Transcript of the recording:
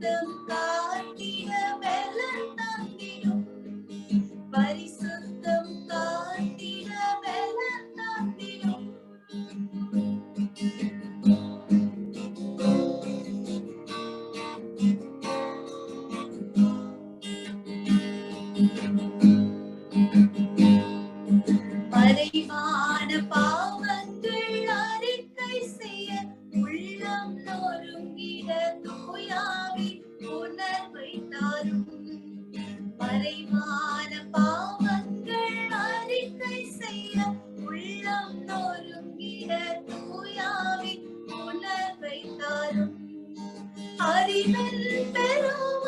பரிசுத்தம் காத்திட பலன் தந்திடும், பரிசுத்தம் காத்திட பலன் தந்திடும். மறைவான பாவங்கள் அறிக்கை செய்ய உள்ளம் நொறுங்கிட தூயாவி உணர்வை தாரும். மறைவான பாவங்கள் அறிக்கை செய்ய உள்ளம் நொறுங்கிட தூயாவி உணர்வை தாரும். அறிவில் பெரும்